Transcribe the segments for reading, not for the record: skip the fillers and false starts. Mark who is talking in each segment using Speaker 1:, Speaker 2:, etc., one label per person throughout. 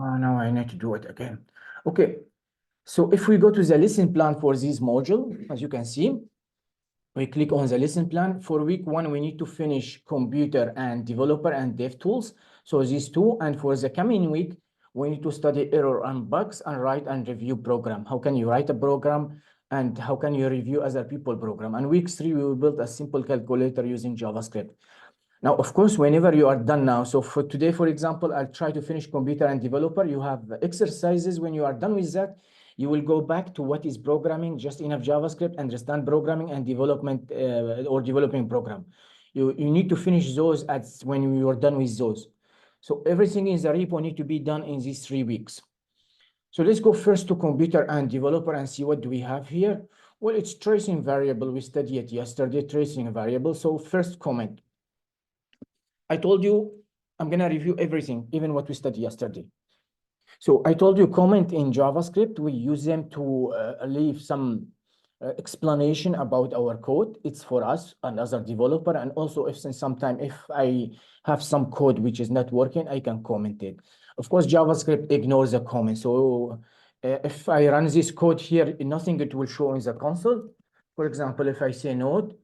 Speaker 1: Now I need to do it again. Okay. So if we go to the lesson plan for this module, as you can see, we click on the lesson plan. For week 1, we need to finish computer and developer and dev tools. So these two, and for the coming week, we need to study error and bugs and write and review program. How can you write a program and how can you review other people program? And week 3, we will build a simple calculator using JavaScript. Now, of course, whenever you are done now, so for today, for example, I'll try to finish computer and developer. You have exercises. When you are done with that, you will go back to what is programming, just enough JavaScript, understand programming and development or developing program. You need to finish those when you are done with those. So everything in the repo need to be done in these 3 weeks. So let's go first to computer and developer and see what do we have here. Well, it's tracing variable. We studied it yesterday, tracing variable. So first comment. I told you I'm going to review everything, even what we studied yesterday. So I told you comment in JavaScript, we use them to leave some explanation about our code. It's for us and other developer. And also if I have some code which is not working, I can comment it. Of course, JavaScript ignores the comment. So if I run this code here, nothing it will show in the console. For example, if I say node,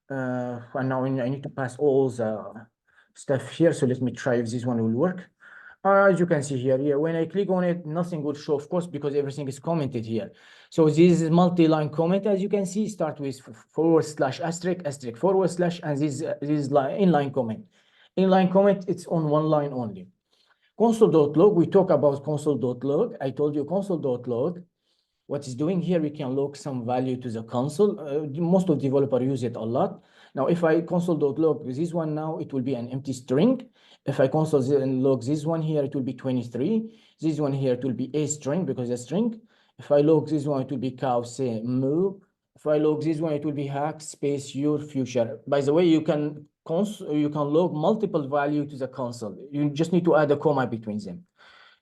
Speaker 1: and now I need to pass all the stuff here. So let me try if this one will work. As you can see here, when I click on it, nothing will show, of course, because everything is commented here. So this is multi-line comment, as you can see, start with /*, asterisk, forward slash, and this inline comment. Inline comment, it's on one line only. Console.log, we talk about console.log. I told you console.log. What it's doing here, we can log some value to the console. Most of developers use it a lot. Now, if I console.log this one now, it will be an empty string. If I console.log this one here, it will be 23. This one here, it will be a string because it's a string. If I log this one, it will be cow, say, moo. If I log this one, it will be hack space your future. By the way, you can log multiple value to the console. You just need to add a comma between them.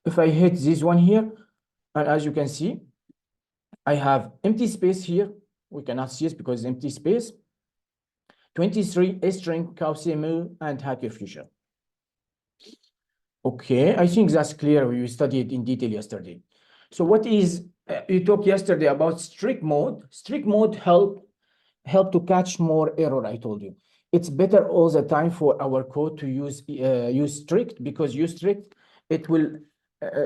Speaker 1: If I hit this one here, and as you can see, I have empty space here. We cannot see it because it's empty space. 23, a string, CMU, and hack your future. Okay, I think that's clear. We studied in detail yesterday. So what is, you talked yesterday about strict mode. Strict mode help to catch more error, I told you. It's better all the time for our code to use strict, because use strict, it will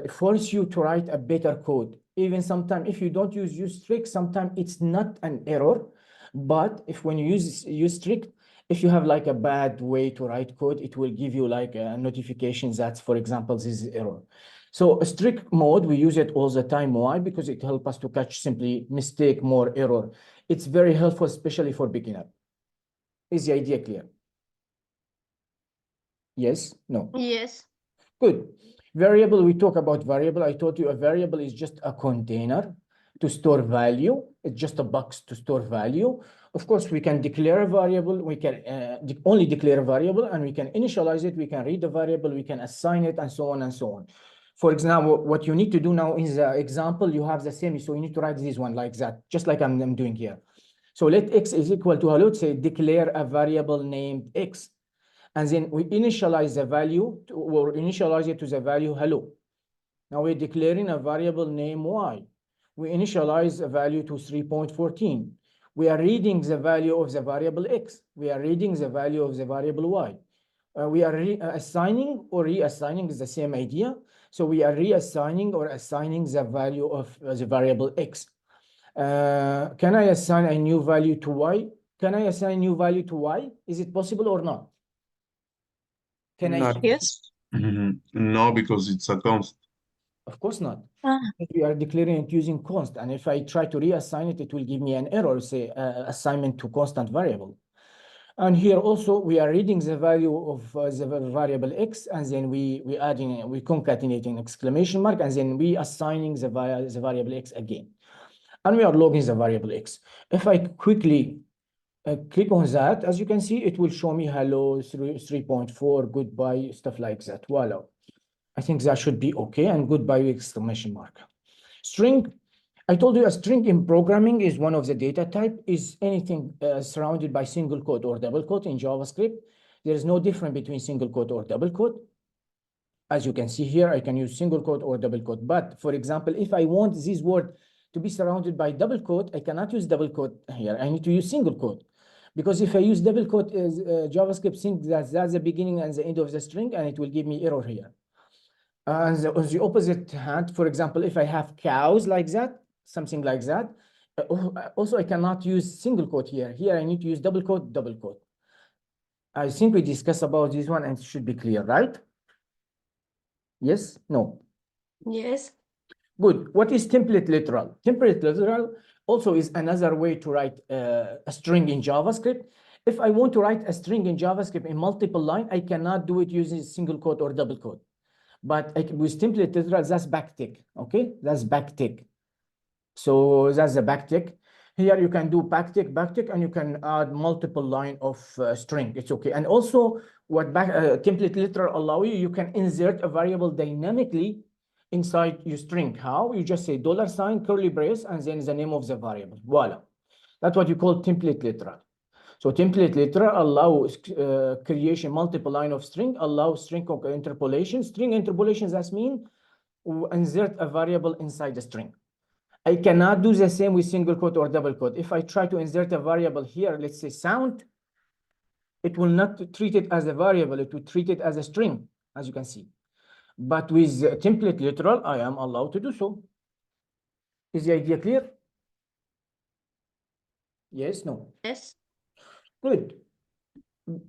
Speaker 1: force you to write a better code. Even sometimes if you don't use strict, sometimes it's not an error. But when you use strict, if you have like a bad way to write code, it will give you like a notification that, for example, this is error. So a strict mode, we use it all the time. Why? Because it helps us to catch simply mistake, more error. It's very helpful, especially for beginner. Is the idea clear? Yes? No?
Speaker 2: Yes.
Speaker 1: Good. Variable, we talk about variable. I told you a variable is just a container to store value. It's just a box to store value. Of course, we can declare a variable. We can only declare a variable, and we can initialize it. We can read the variable. We can assign it, and so on and so on. For example, what you need to do now in the example, you have the same. So you need to write this one like that, just like I'm doing here. So let x is equal to hello. Say declare a variable named x. And then we initialize the value or initialize it to the value hello. Now we're declaring a variable name y. We initialize a value to 3.14. We are reading the value of the variable x. We are reading the value of the variable y. We are assigning or reassigning is the same idea. So we are reassigning or assigning the value of the variable x. Can I assign a new value to y? Can I assign a new value to y? Is it possible or not? Can I?
Speaker 2: Yes.
Speaker 3: No, because it's a const.
Speaker 1: Of course not. We are declaring it using const, and if I try to reassign it, it will give me an error, say assignment to constant variable. And here also we are reading the value of the variable x, and then we concatenating exclamation mark, and then we assigning the variable x again, and we are logging the variable x. If I quickly click on that, as you can see, it will show me hello 3.4, goodbye, stuff like that. Voila. I think that should be okay, and goodbye exclamation mark. String, I told you a string in programming is one of the data type, is anything surrounded by single quote or double quote in JavaScript. There is no difference between single quote or double quote. As you can see here, I can use single quote or double quote. But for example, if I want this word to be surrounded by double quote, I cannot use double quote here. I need to use single quote. Because if I use double quote, JavaScript thinks that that's the beginning and the end of the string, and it will give me error here. And on the opposite hand, for example, if I have cows like that, something like that, also I cannot use single quote here. Here I need to use double quote, double quote. I think we discussed about this one and it should be clear, right? Yes? No?
Speaker 2: Yes.
Speaker 1: Good. What is template literal? Template literal also is another way to write a string in JavaScript. If I want to write a string in JavaScript in multiple line, I cannot do it using single quote or double quote. But with template literal, that's backtick. Okay, that's backtick. So that's the backtick. Here you can do backtick, and you can add multiple line of string. It's okay. And also, what template literal allow you, you can insert a variable dynamically inside your string. How? You just say $, curly brace, and then the name of the variable. Voila. That's what you call template literal. So template literal allows creation multiple line of string, allows string interpolation. String interpolation, that means insert a variable inside the string. I cannot do the same with single quote or double quote. If I try to insert a variable here, let's say sound, it will not treat it as a variable, it will treat it as a string, as you can see. But with template literal, I am allowed to do so. Is the idea clear? Yes, no?
Speaker 2: Yes.
Speaker 1: Good.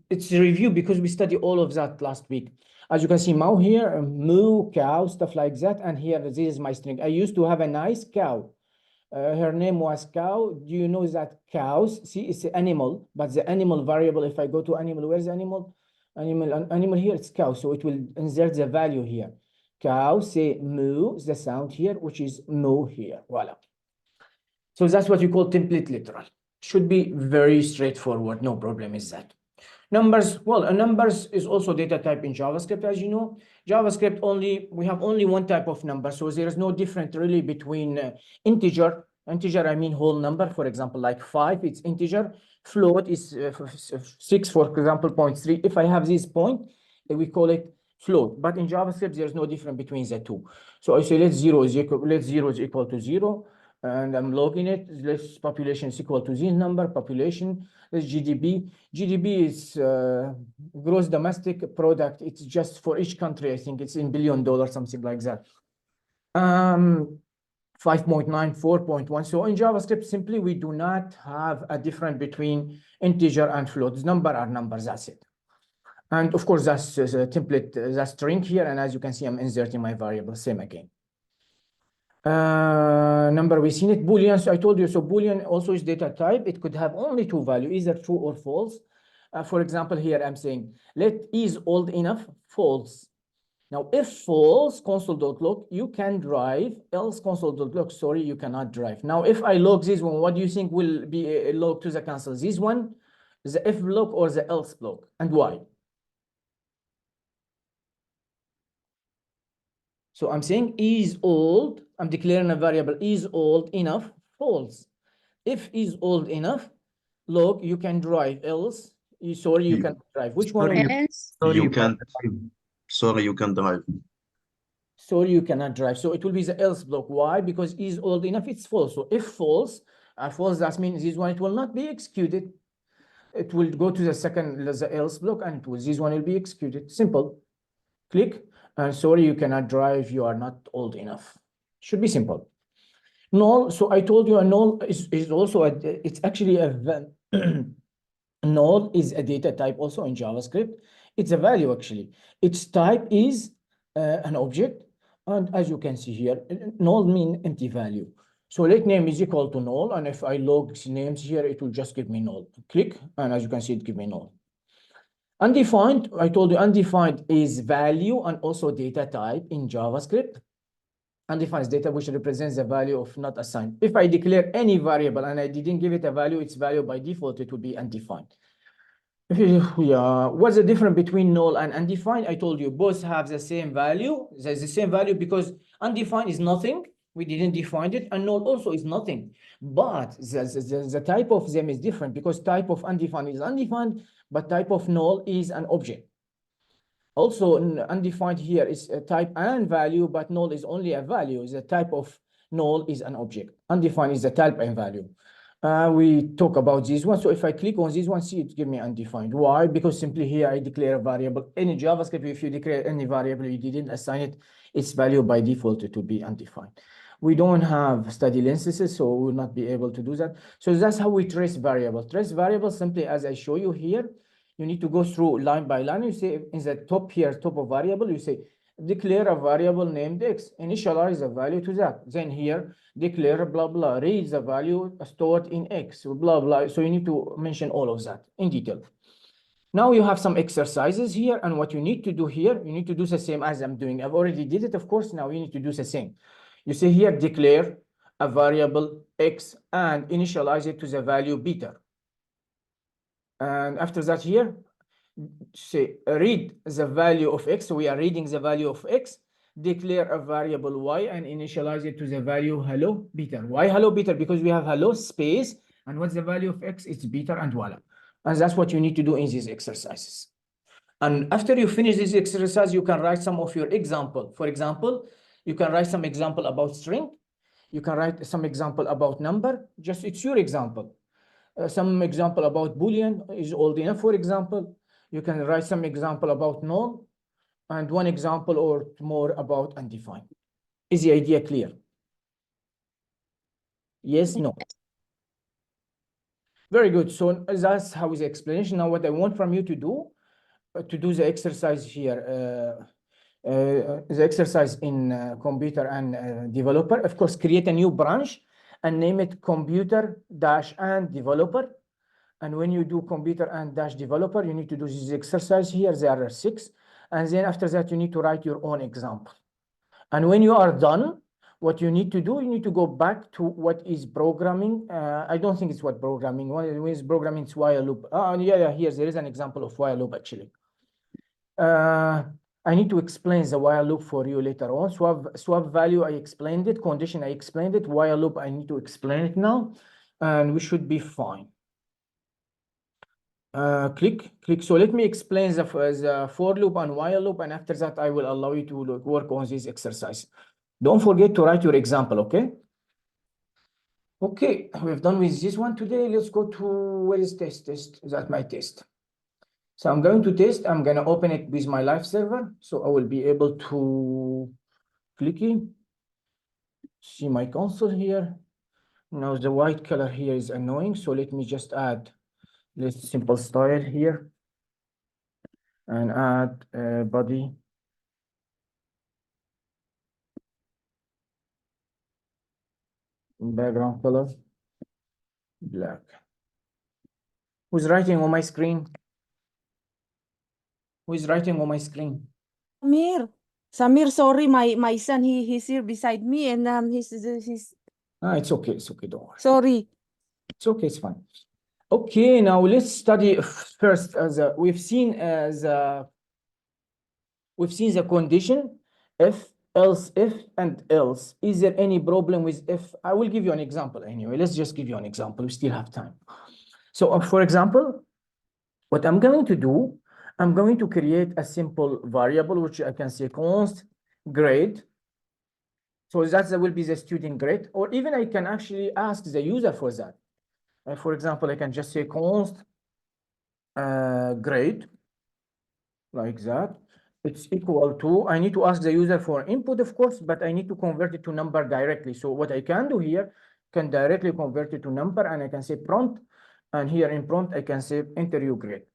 Speaker 1: It's a review because we studied all of that last week. As you can see, Mao here, moo, cow, stuff like that. And here, this is my string. I used to have a nice cow. Her name was cow. Do you know that cows? See, it's an animal, but the animal variable, if I go to animal, where's the animal? Animal here, it's cow. So it will insert the value here. Cow, say moo, the sound here, which is moo here. Voila. So that's what you call template literal. Should be very straightforward. No problem is that. Numbers, well, numbers is also data type in JavaScript, as you know. JavaScript we have only one type of number, so there is no difference really between integer, I mean whole number, for example, like 5, it's integer. Float is 6, for example, 0.3. If I have this point, we call it float. But in JavaScript, there's no difference between the two. So I say let 0 is equal to 0. And I'm logging it. Let's population is equal to this number, population. Let's GDP. GDP is gross domestic product. It's just for each country. I think it's in $1 billion, something like that. 5.9, 4.1. So in JavaScript, simply we do not have a difference between integer and floats. Number are numbers. That's it. And of course, that's a template, that's string here. And as you can see, I'm inserting my variable. Same again. Number, we've seen it. Boolean, so I told you, so Boolean also is data type. It could have only two values, either true or false. For example, here I'm saying, let is old enough, false. Now, if false, console.log, you can drive, else console.log, sorry, you cannot drive. Now, if I log this one, what do you think will be a log to the console? This one, the if block or the else block, and why? So I'm saying is old, I'm declaring a variable is old enough, false. If is old enough, log, you can drive, else, sorry, you can drive. Which one?
Speaker 2: Else.
Speaker 3: You can't. Sorry, you can drive.
Speaker 1: Sorry, you cannot drive. So it will be the else block. Why? Because is old enough, it's false. So if false, that means this one, it will not be executed. It will go to the second, the else block, and this one will be executed. Simple. Click. And sorry, you cannot drive, you are not old enough. Should be simple. Null, so I told you a null is also, it's actually a, null is a data type also in JavaScript. It's a value actually. Its type is an object. And as you can see here, null means empty value. So let name is equal to null. And if I log names here, it will just give me null. Click, and as you can see, it give me null. Undefined, I told you undefined is value and also data type in JavaScript. Undefined is data which represents the value of not assigned. If I declare any variable and I didn't give it a value, its value by default, it would be undefined. Yeah, what's the difference between null and undefined? I told you both have the same value. There's the same value because undefined is nothing. We didn't define it, and null also is nothing. But the type of them is different because type of undefined is undefined, but type of null is an object. Also, undefined here is a type and value, but null is only a value. The type of null is an object. Undefined is the type and value. We talk about this one. So if I click on this one, see, it give me undefined. Why? Because simply here I declare a variable. In JavaScript, if you declare any variable, you didn't assign it, its value by default to be undefined. We don't have study instances, so we will not be able to do that. So that's how we trace variable. Trace variable simply as I show you here. You need to go through line by line. You say in the top here, top of variable, you say declare a variable named x, initialize a value to that. Then here, declare blah, blah, read the value stored in x, blah, blah. So you need to mention all of that in detail. Now you have some exercises here, and what you need to do here, you need to do the same as I'm doing. I've already did it, of course. Now you need to do the same. You say here, declare a variable x and initialize it to the value beta. And after that here, say read the value of x. So we are reading the value of x, declare a variable y and initialize it to the value hello beta. Why hello beta? Because we have hello space, and what's the value of x? It's beta, and voila. And that's what you need to do in these exercises. And after you finish this exercise, you can write some of your example. For example, you can write some example about string. You can write some example about number. Just it's your example. Some example about Boolean is old enough, for example. You can write some example about null and one example or more about undefined. Is the idea clear? Yes, no. Very good. So that's how is the explanation. Now what I want from you to do the exercise here, the exercise in computer and developer. Of course, create a new branch and name it computer dash and developer. And when you do computer and dash developer, you need to do this exercise here. There are 6. And then after that, you need to write your own example. And when you are done, what you need to do, you need to go back to what is programming. I don't think it's what programming. What is programming? It's while loop. Yeah, here there is an example of while loop actually. I need to explain the while loop for you later on. Swap value, I explained it. Condition, I explained it. While loop, I need to explain it now. And we should be fine. Click. So let me explain the for loop and while loop, and after that, I will allow you to work on this exercise. Don't forget to write your example, okay? Okay, we've done with this one today. Let's go to, where is test? That's my test. So I'm going to test. I'm going to open it with my live server. So I will be able to click it. See my console here. Now the white color here is annoying. So let me just add this simple style here and add body. Background color, black. Who's writing on my screen? Who is writing on my screen?
Speaker 2: Samir, sorry, my son, he's here beside me, and he's
Speaker 1: It's okay, don't worry.
Speaker 2: sorry.
Speaker 1: It's okay, it's fine. Okay, now let's study first we've seen the condition if, else, if, and else. Is there any problem with if? I will give you an example anyway. Let's just give you an example. We still have time. So for example, what I'm going to do, I'm going to create a simple variable, which I can say const grade. So that will be the student grade, or even I can actually ask the user for that. For example, I can just say const grade, like that. It's equal to, I need to ask the user for input, of course, but I need to convert it to number directly. So what I can do here, can directly convert it to number, and I can say prompt, and here in prompt, I can say enter your grade.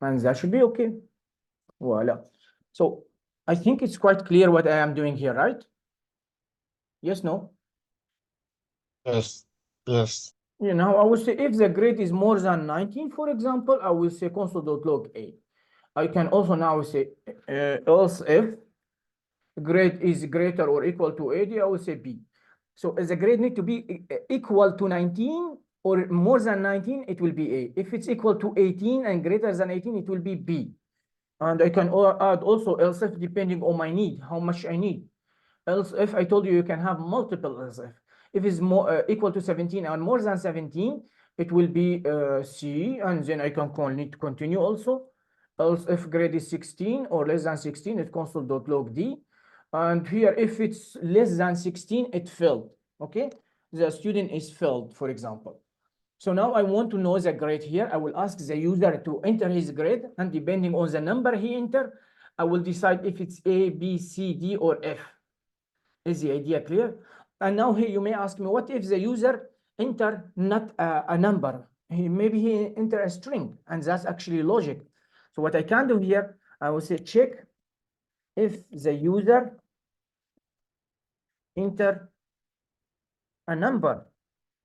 Speaker 1: And that should be okay. Voila. So I think it's quite clear what I am doing here, right? Yes, no?
Speaker 4: Yes.
Speaker 1: You know, I will say if the grade is more than 19, for example, I will say console.log A. I can also now say else if grade is greater or equal to 80, I will say B. So as the grade need to be equal to 19 or more than 19, it will be A. If it's equal to 18 and greater than 18, it will be B. And I can add also else if depending on my need, how much I need. Else if I told you can have multiple else if. If it's more equal to 17 and more than 17, it will be C, and then I can need to continue also. else if grade is 16 or less than 16, it console.log d. And here, if it's less than 16, it failed, okay? The student is failed, for example. So now I want to know the grade here. I will ask the user to enter his grade, and depending on the number he entered, I will decide if it's A, B, C, D, or F. Is the idea clear? And now here you may ask me, what if the user enter not a number? Maybe he enter a string, and that's actually logic. So what I can do here, I will say check if the user enter a number.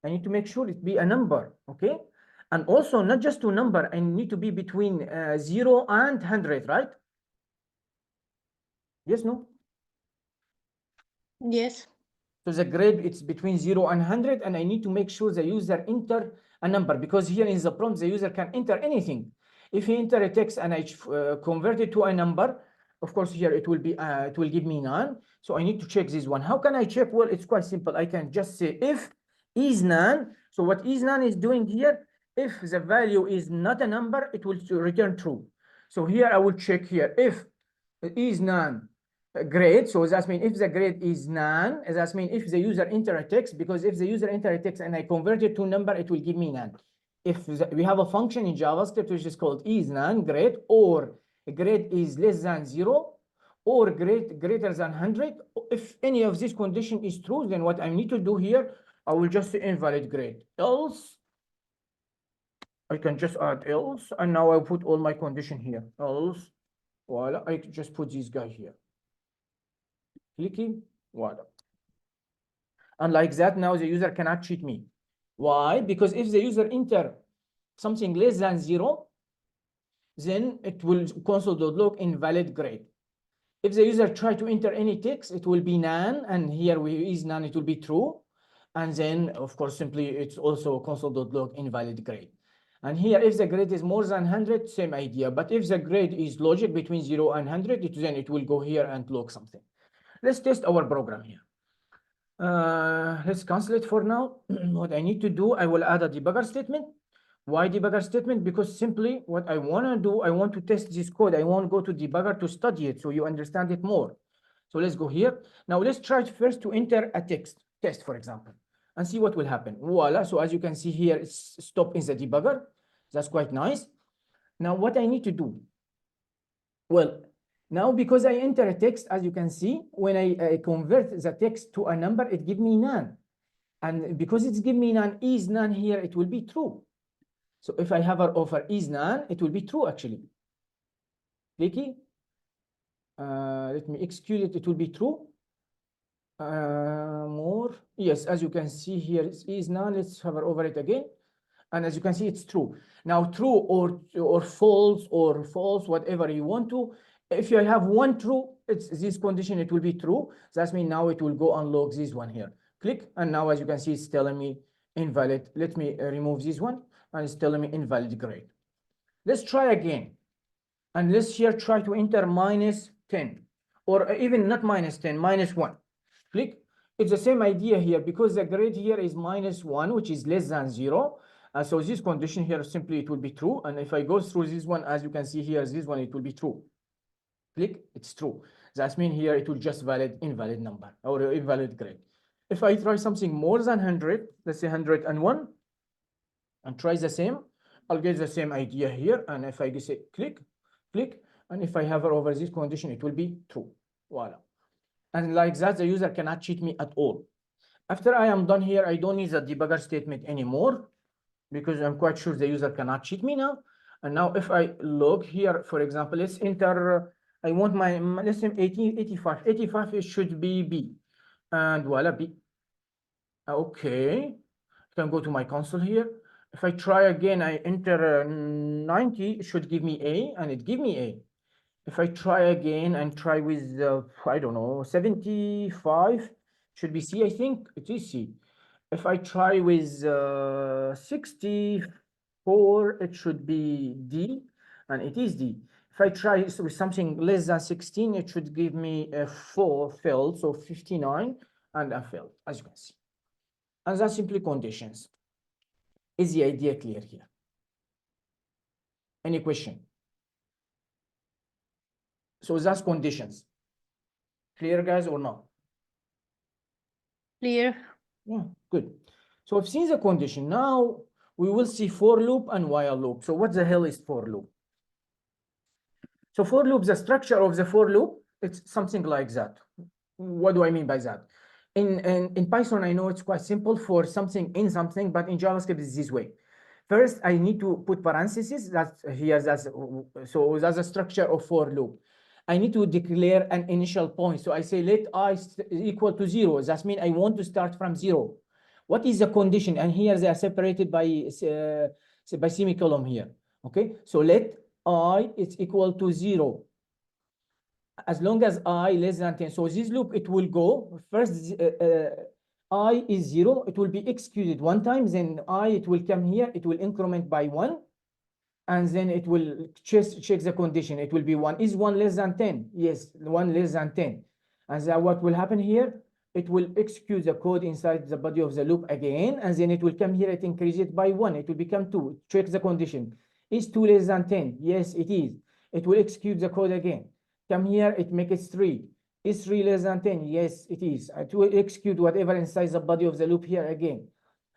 Speaker 1: I need to make sure it be a number, okay? And also not just to number, I need to be between 0 and 100, right? Yes, no?
Speaker 5: Yes.
Speaker 1: So the grade, it's between 0 and 100, and I need to make sure the user enter a number, because here in the prompt, the user can enter anything. If he enter a text and I convert it to a number, of course, here it will be, it will give me none. So I need to check this one. How can I check? Well, it's quite simple. I can just say if is none. So what is none is doing here, if the value is not a number, it will return true. So here I will check here, if is none grade. So that means if the grade is none, that means if the user enter a text, because if the user enter a text and I convert it to number, it will give me none. If we have a function in JavaScript which is called is none grade, or grade is less than 0, or grade greater than 100. If any of this condition is true, then what I need to do here, I will just say invalid grade. Else, I can just add else, and now I put all my condition here. Else, voila, I just put this guy here. Clicking, voila. And like that, now the user cannot cheat me. Why? Because if the user enter something less than 0, then it will console.log invalid grade. If the user try to enter any text, it will be none, and here is none, it will be true. And then, of course, simply it's also console.log invalid grade. And here, if the grade is more than 100, same idea. But if the grade is logic between 0 and 100, then it will go here and log something. Let's test our program here. Let's cancel it for now. What I need to do, I will add a debugger statement. Why debugger statement? Because simply what I want to do, I want to test this code. I want to go to debugger to study it so you understand it more. So let's go here. Now let's try first to enter a test, for example, and see what will happen. Voila. So as you can see here, it's stop in the debugger. That's quite nice. Now what I need to do, well, now because I enter a text, as you can see, when I convert the text to a number, it gives me none. And because it's giving me none, is none here, it will be true. So if I have an offer is none, it will be true actually. Clicky. Let me execute it, it will be true. More. Yes, as you can see here, it is none. Let's hover over it again. And as you can see, it's true. Now, true or false, whatever you want to. If you have one true, it's this condition, it will be true. That means now it will go and log this one here. Click, and now as you can see, it's telling me invalid. Let me remove this one, and it's telling me invalid grade. Let's try again. And let's here try to enter -10, or even not -10, -1. Click. It's the same idea here because the grade here is -1, which is less than 0. So this condition here, simply it will be true. And if I go through this one, as you can see here, this one, it will be true. Click, it's true. That means here it will just valid invalid number or invalid grade. If I try something more than 100, let's say 101, and try the same, I'll get the same idea here. And if I say click, and if I hover over this condition, it will be true. Voila. And like that, the user cannot cheat me at all. After I am done here, I don't need the debugger statement anymore, because I'm quite sure the user cannot cheat me now. And now if I log here, for example, let's enter, I want my, let's say 85. 85, it should be B. And voila, B. Okay. I can go to my console here. If I try again, I enter 90, it should give me A, and it give me A. If I try again and try with, I don't know, 75, should be C, I think. It is C. If I try with 64, it should be D, and it is D. If I try with something less than 16, it should give me a 4 failed, so 59, and a failed, as you can see. And that's simply conditions. Is the idea clear here? Any question? So that's conditions. Clear, guys, or not?
Speaker 2: Clear.
Speaker 1: Yeah, good. So we've seen the condition. Now we will see for loop and while loop. So what the hell is for loop? So for loop, the structure of the for loop, it's something like that. What do I mean by that? In Python, I know it's quite simple for something in something, but in JavaScript, it's this way. First, I need to put parentheses. That's here. So that's the structure of for loop. I need to declare an initial point. So I say let I equal to 0. That means I want to start from 0. What is the condition? And here they are separated by semicolon here. Okay. So let I is equal to 0. As long as I less than 10. So this loop, it will go first. I is 0. It will be executed one time. Then I, it will come here. It will increment by 1. And then it will check the condition. It will be 1. Is 1 less than 10? Yes, 1 less than 10. And then what will happen here? It will execute the code inside the body of the loop again. And then it will come here. It increase it by 1. It will become 2. Check the condition. Is 2 less than 10? Yes, it is. It will execute the code again. Come here. It makes it 3. Is 3 less than 10? Yes, it is. It will execute whatever inside the body of the loop here again.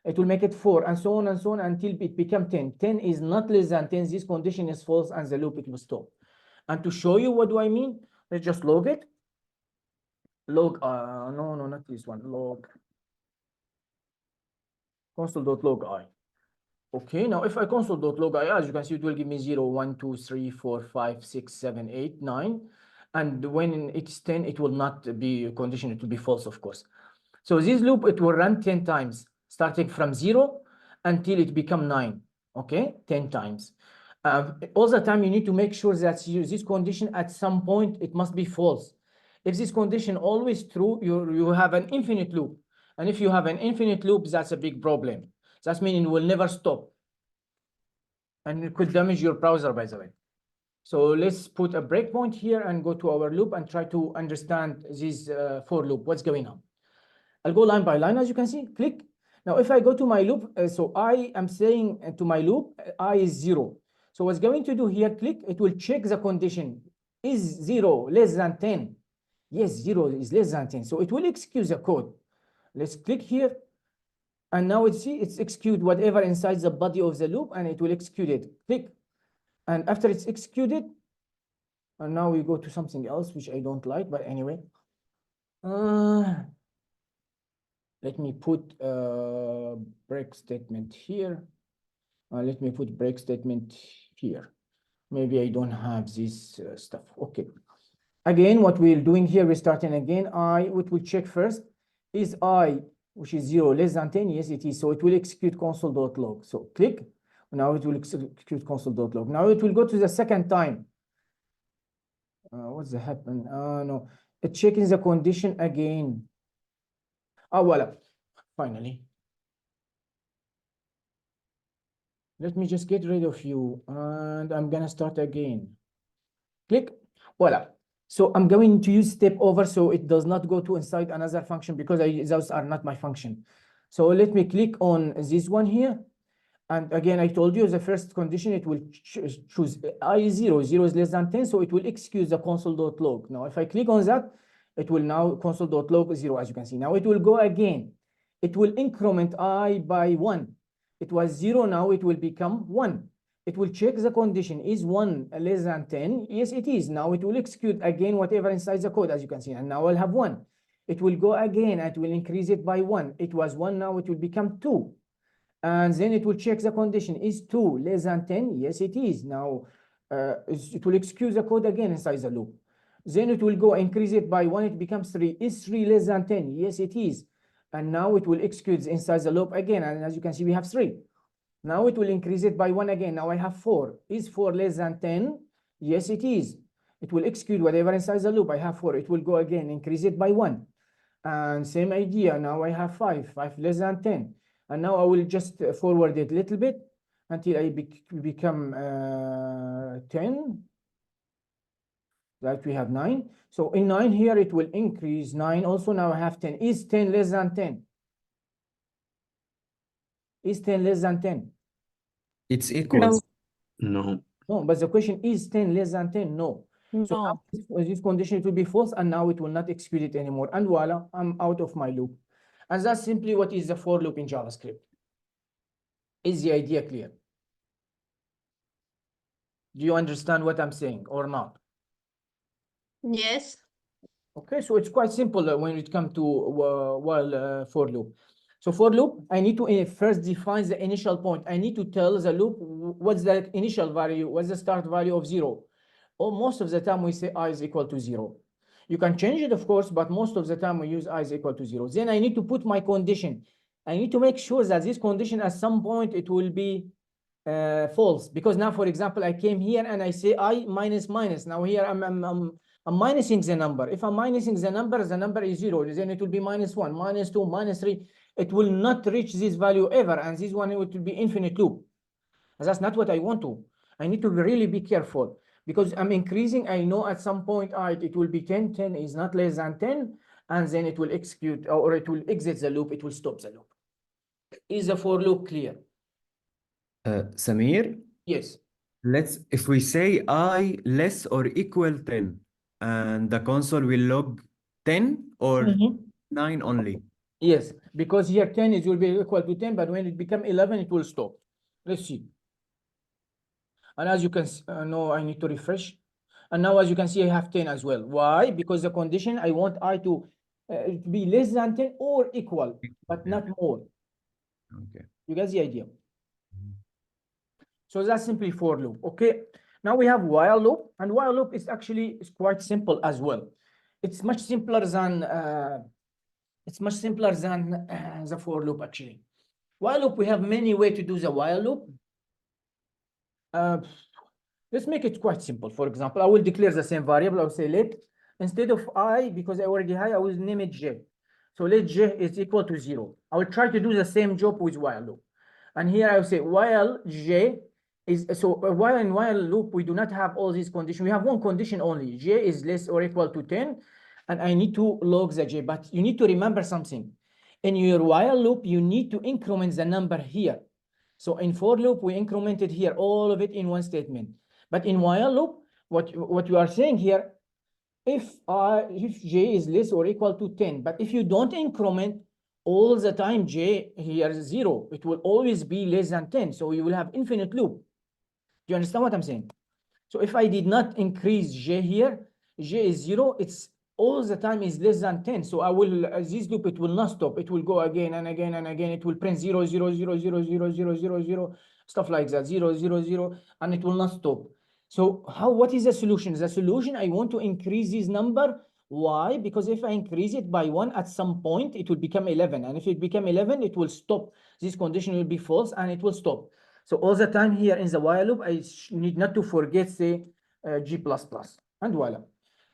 Speaker 1: It will make it 4 and so on until it becomes 10. 10 is not less than 10. This condition is false and the loop it will stop. And to show you what do I mean, let's just log it. Log, no, not this one. Log console.log I. Okay, now if I console.log I, as you can see, it will give me 0, 1, 2, 3, 4, 5, 6, 7, 8, 9. And when it's 10, it will not be a condition, it will be false, of course. So this loop, it will run 10 times, starting from 0 until it become 9, okay? 10 times. All the time, you need to make sure that this condition at some point, it must be false. If this condition always true, you have an infinite loop. And if you have an infinite loop, that's a big problem. That means it will never stop. And it could damage your browser, by the way. So let's put a breakpoint here and go to our loop and try to understand this for loop, what's going on. I'll go line by line, as you can see, click. Now, if I go to my loop, so I am saying to my loop, I is 0. So what's going to do here, click, it will check the condition. Is 0 less than 10? Yes, 0 is less than 10. So it will execute the code. Let's click here. And now it's execute whatever inside the body of the loop, and it will execute it. Click. And after it's executed, and now we go to something else, which I don't like, but anyway. Let me put a break statement here. Let me put break statement here. Maybe I don't have this stuff. Okay. Again, what we're doing here, we're starting again. What we check first is I, which is 0 less than 10. Yes, it is. So it will execute console.log. So click. Now it will execute console.log. Now it will go to the second time. What's happened? No, it's checking the condition again. Voila, finally. Let me just get rid of you and I'm gonna start again. Click, voila. So I'm going to use step over so it does not go to inside another function because those are not my function. So let me click on this one here. And again, I told you the first condition, it will choose I 0, 0 is less than 10, so it will execute the console.log. Now, if I click on that, it will now console.log 0, as you can see. Now it will go again. It will increment I by 1. It was 0, now it will become 1. It will check the condition, is 1 less than 10? Yes, it is. Now it will execute again whatever inside the code, as you can see, and now I'll have 1. It will go again, and it will increase it by 1. It was 1, now it will become 2. And then it will check the condition, is 2 less than 10? Yes, it is. Now it will execute the code again inside the loop. Then it will go increase it by 1, it becomes 3. Is 3 less than 10? Yes, it is. And now it will execute inside the loop again. And as you can see, we have 3. Now it will increase it by 1 again. Now I have 4. Is 4 less than 10? Yes, it is. It will execute whatever inside the loop. I have 4. It will go again, increase it by 1. And same idea. Now I have 5. 5 less than 10. And now I will just forward it a little bit until I become 10. That we have 9. So in 9 here, it will increase 9. Also now I have 10. Is 10 less than 10? Is 10 less than 10?
Speaker 5: It's equals.
Speaker 3: No.
Speaker 1: No, but the question is 10 less than 10? No. So
Speaker 2: No.
Speaker 1: now this condition it will be false, and now it will not execute it anymore. And voila, I'm out of my loop. And that's simply what is the for loop in JavaScript. Is the idea clear? Do you understand what I'm saying or not?
Speaker 5: Yes.
Speaker 1: Okay, so it's quite simple when it comes to for loop. So for loop, I need to first define the initial point. I need to tell the loop what's the initial value, what's the start value of 0. Or most of the time we say I is equal to 0. You can change it, of course, but most of the time we use I is equal to 0. Then I need to put my condition. I need to make sure that this condition at some point it will be false, because now, for example, I came here and I say I minus minus. Now here I'm minusing the number. If I'm minusing the number is 0. Then it will be -1, -2, -3. It will not reach this value ever, and this one it will be infinite loop. And that's not what I want to. I need to really be careful, because I'm increasing. I know at some point it will be 10. 10 is not less than 10, and then it will execute, or it will exit the loop. It will stop the loop. Is the for loop clear?
Speaker 6: Samir,
Speaker 1: Yes.
Speaker 6: if we say I less or equal 10, and the console will log 10 or 9 only.
Speaker 1: Yes, because here 10 it will be equal to 10, but when it become 11, it will stop. Let's see. And as you can no, I need to refresh. And now, as you can see, I have 10 as well. Why? Because the condition, I want I to be less than 10 or equal, but not more.
Speaker 6: Okay.
Speaker 1: You get the idea? So that's simply for loop. Okay. Now we have while loop, and while loop is actually quite simple as well. It's much simpler than the for loop actually. While loop, we have many ways to do the while loop. Let's make it quite simple. For example, I will declare the same variable. I will say let, instead of I, because I already have, I will name it j. So let j is equal to 0. I will try to do the same job with while loop. And here I will say while j is, so while in while loop, we do not have all these conditions. We have one condition only. J is less or equal to 10. And I need to log the j. But you need to remember something. In your while loop, you need to increment the number here. So in for loop, we incremented here all of it in one statement. But in while loop, what you are saying here, if j is less or equal to 10, but if you don't increment all the time j here is 0, it will always be less than 10. So you will have infinite loop. Do you understand what I'm saying? So if I did not increase j here, j is 0, it's all the time is less than 10. So I will, this loop, it will not stop. It will go again and again and again. It will print 0, 0, 0, 0, 0, 0, 0, 0, stuff like that, 0, 0, 0, and it will not stop. So what is the solution? The solution, I want to increase this number. Why? Because if I increase it by 1, at some point, it will become 11. And if it become 11, it will stop. This condition will be false, and it will stop. So all the time here in the while loop, I need not to forget, say, G++, and voila.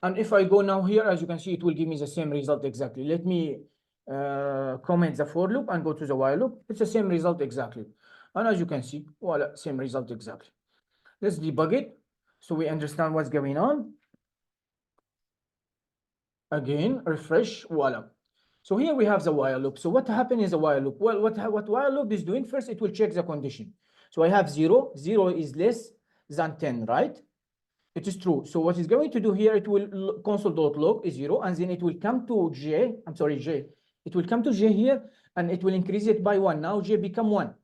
Speaker 1: And if I go now here, as you can see, it will give me the same result exactly. Let me comment the for loop and go to the while loop. It's the same result exactly. And as you can see, voila, same result exactly. Let's debug it so we understand what's going on. Again, refresh, voila. So here we have the while loop. So what happened in the while loop? Well, what while loop is doing first, it will check the condition. So I have 0. 0 is less than 10, right? It is true. So what it's going to do here, it will console.log is 0, and then it will come to j. I'm sorry, j. It will come to j here, and it will increase it by 1. Now j become 1.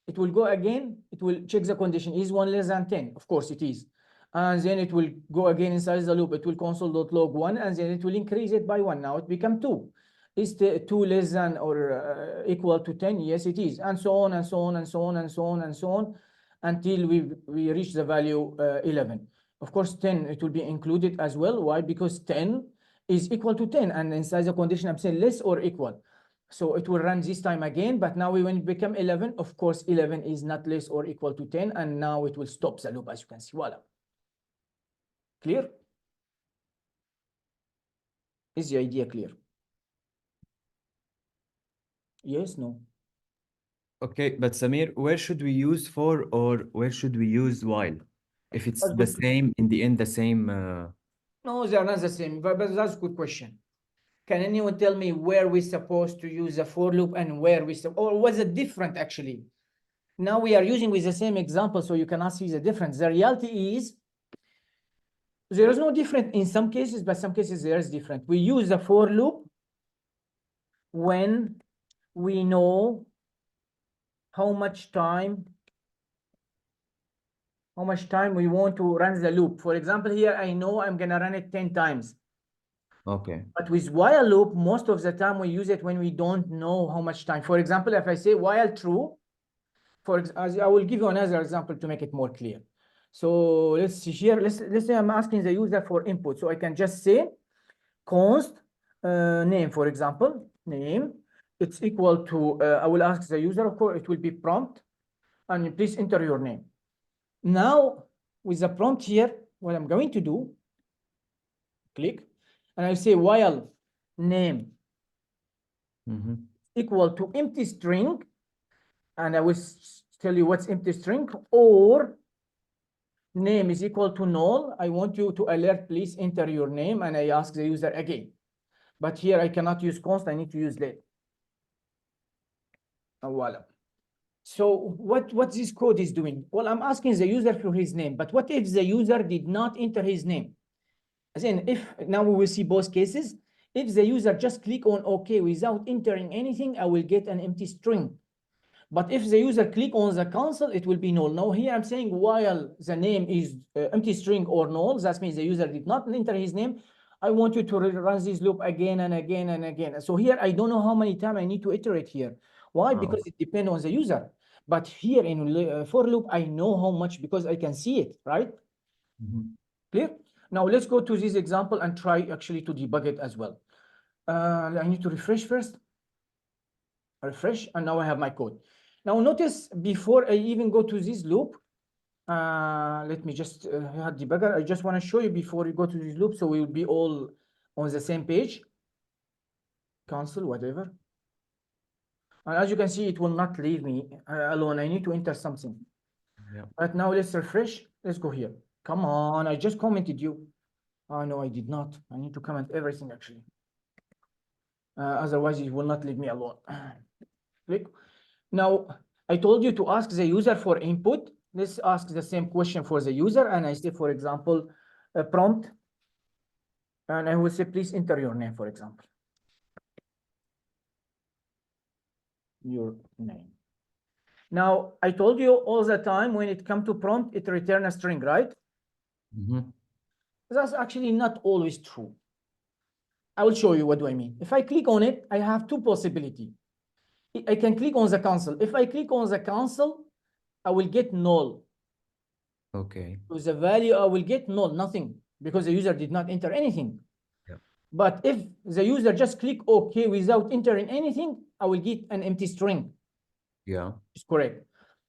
Speaker 1: It will go again. It will check the condition. Is 1 less than 10? Of course it is. And then it will go again inside the loop. It will console.log 1, and then it will increase it by 1. Now it become 2. Is the 2 less than or equal to 10? Yes, it is. And so on, and so on, and so on, and so on, and so on, until we reach the value 11. Of course, 10, it will be included as well. Why? Because 10 is equal to 10. And inside the condition, I'm saying less or equal. So it will run this time again. But now when it become 11, of course, 11 is not less or equal to 10. And now it will stop the loop, as you can see. Voila. Clear? Is the idea clear? Yes, no?
Speaker 6: Okay, but Samir, where should we use for or where should we use while? If it's the same, in the end, the same.
Speaker 1: No, they are not the same, but that's a good question. Can anyone tell me where we're supposed to use a for loop and where or was it different actually? Now we are using with the same example, so you cannot see the difference. The reality is There is no different in some cases, but some cases there is different. We use the for loop when we know how much time we want to run the loop. For example, here I know I'm gonna run it 10 times.
Speaker 6: Okay.
Speaker 1: But with while loop, most of the time we use it when we don't know how much time. For example, if I say while true, I will give you another example to make it more clear. So let's see here. Let's say I'm asking the user for input. So I can just say const name, for example, name. It's equal to, I will ask the user, of course, it will be prompt, and please enter your name. Now, with the prompt here, what I'm going to do, click, and I say while name equal to empty string, and I will tell you what's empty string, or name is equal to null. I want you to alert, please enter your name, and I ask the user again. But here I cannot use const, I need to use let. Voila. So what this code is doing? Well, I'm asking the user for his name, but what if the user did not enter his name? As in, if now we will see both cases. If the user just click on OK without entering anything, I will get an empty string. But if the user click on the cancel, it will be null. Now here I'm saying while the name is empty string or null, that means the user did not enter his name. I want you to run this loop again and again and again. So here I don't know how many times I need to iterate here. Why? Because it depends on the user. But here in for loop, I know how much because I can see it, right? Clear? Now let's go to this example and try actually to debug it as well. I need to refresh first. Refresh, and now I have my code. Now notice before I even go to this loop, let me just have debugger. I just want to show you before you go to this loop, so we will be all on the same page. Cancel, whatever. And as you can see, it will not leave me alone. I need to enter something.
Speaker 6: Yeah.
Speaker 1: But now let's refresh. Let's go here. Come on, I just commented you. Oh, no, I did not. I need to comment everything actually. Otherwise, it will not leave me alone. Click. Now, I told you to ask the user for input. Let's ask the same question for the user. And I say, for example, a prompt. And I will say, please enter your name, for example. Your name. Now, I told you all the time when it comes to prompt, it returns a string, right? That's actually not always true. I will show you what do I mean. If I click on it, I have two possibilities. I can click on the cancel. If I click on the cancel, I will get null.
Speaker 6: Okay.
Speaker 1: So the value I will get null, nothing, because the user did not enter anything.
Speaker 6: Yeah.
Speaker 1: But if the user just click OK without entering anything, I will get an empty string.
Speaker 6: Yeah.
Speaker 1: It's correct.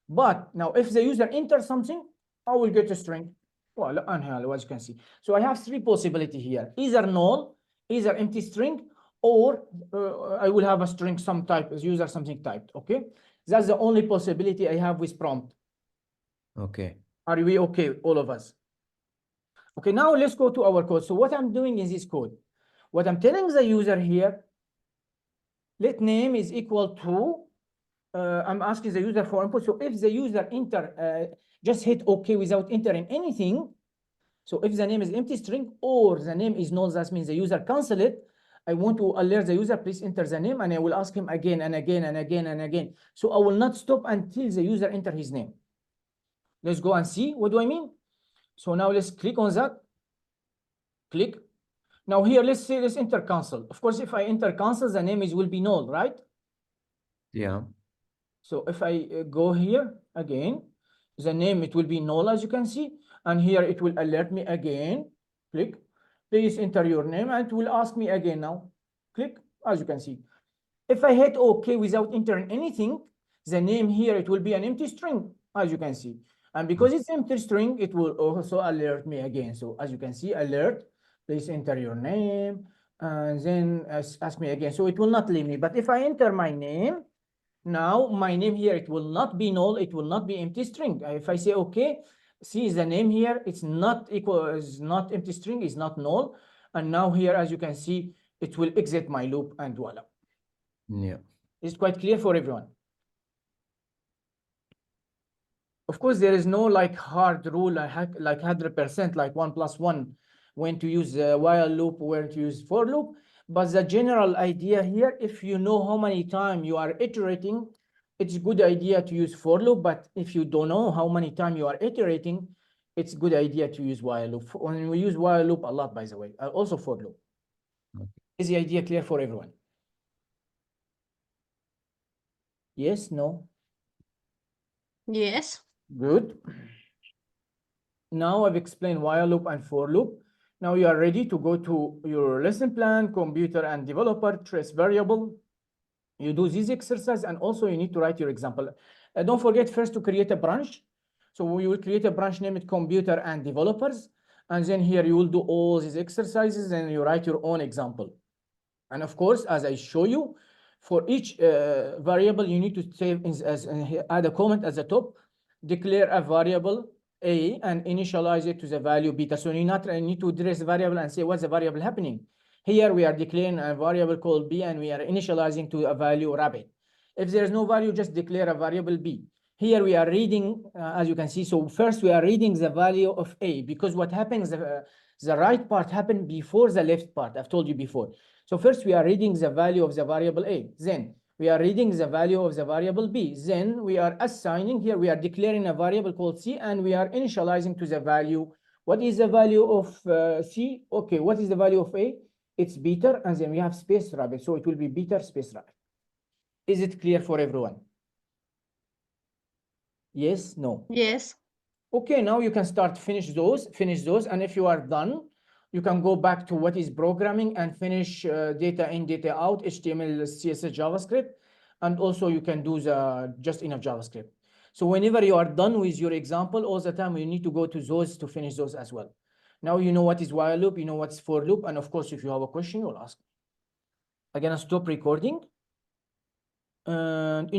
Speaker 1: But now if the user enters something, I will get a string. Well, as you can see. So I have three possibilities here. Either null, either empty string, or I will have a string some type, as user something typed, okay? That's the only possibility I have with prompt.
Speaker 6: Okay.
Speaker 1: Are we okay, all of us? Okay, now let's go to our code. So what I'm doing in this code, what I'm telling the user here, let name is equal to, I'm asking the user for input. So if the user just hit OK without entering anything, so if the name is empty string or the name is null, that means the user cancel it. I want to alert the user, please enter the name, and I will ask him again and again and again and again. So I will not stop until the user enter his name. Let's go and see. What do I mean? So now let's click on that. Click. Now here, let's say let's enter cancel. Of course, if I enter cancel, the name will be null, right?
Speaker 6: Yeah.
Speaker 1: So if I go here again, the name, it will be null, as you can see. And here it will alert me again. Click. Please enter your name, and it will ask me again now. Click, as you can see. If I hit OK without entering anything, the name here, it will be an empty string, as you can see. And because it's empty string, it will also alert me again. So as you can see, alert, please enter your name, and then ask me again. So it will not leave me. But if I enter my name, now my name here, it will not be null, it will not be empty string. If I say OK, see the name here, it's not equal, is not empty string, is not null. And now here, as you can see, it will exit my loop, and voila.
Speaker 6: Yeah.
Speaker 1: It's quite clear for everyone. Of course, there is no like hard rule like 100%, like 1 + 1 when to use the while loop, when to use for loop. But the general idea here, if you know how many times you are iterating, it's a good idea to use for loop. But if you don't know how many times you are iterating, it's a good idea to use while loop. When we use while loop a lot, by the way, also for loop. Is the idea clear for everyone? Yes, no?
Speaker 5: Yes.
Speaker 1: Good. Now I've explained while loop and for loop. Now you are ready to go to your lesson plan, computer and developer, trace variable. You do this exercise, and also you need to write your example. Don't forget first to create a branch. So we will create a branch named computer and developers. And then here you will do all these exercises and you write your own example. And of course, as I show you, for each variable, you need to save add a comment at the top, declare a variable A and initialize it to the value beta. So you need to address the variable and say what's the variable happening. Here we are declaring a variable called B and we are initializing to a value rabbit. If there is no value, just declare a variable B. Here we are reading, as you can see, so first we are reading the value of A, because what happens, the right part happened before the left part, I've told you before. So first we are reading the value of the variable A, then we are reading the value of the variable B, then we are assigning, here we are declaring a variable called C and we are initializing to the value. What is the value of C? Okay, what is the value of A? It's beta, and then we have space rabbit, so it will be beta space rabbit. Is it clear for everyone? Yes, no?
Speaker 5: Yes.
Speaker 1: Okay, now you can start finish those, and if you are done, you can go back to what is programming and finish data in, data out, HTML, CSS, JavaScript, and also you can do the just enough JavaScript. So whenever you are done with your example, all the time you need to go to those to finish those as well. Now you know what is while loop, you know what's for loop, and of course, if you have a question, you'll ask. I'm gonna stop recording. And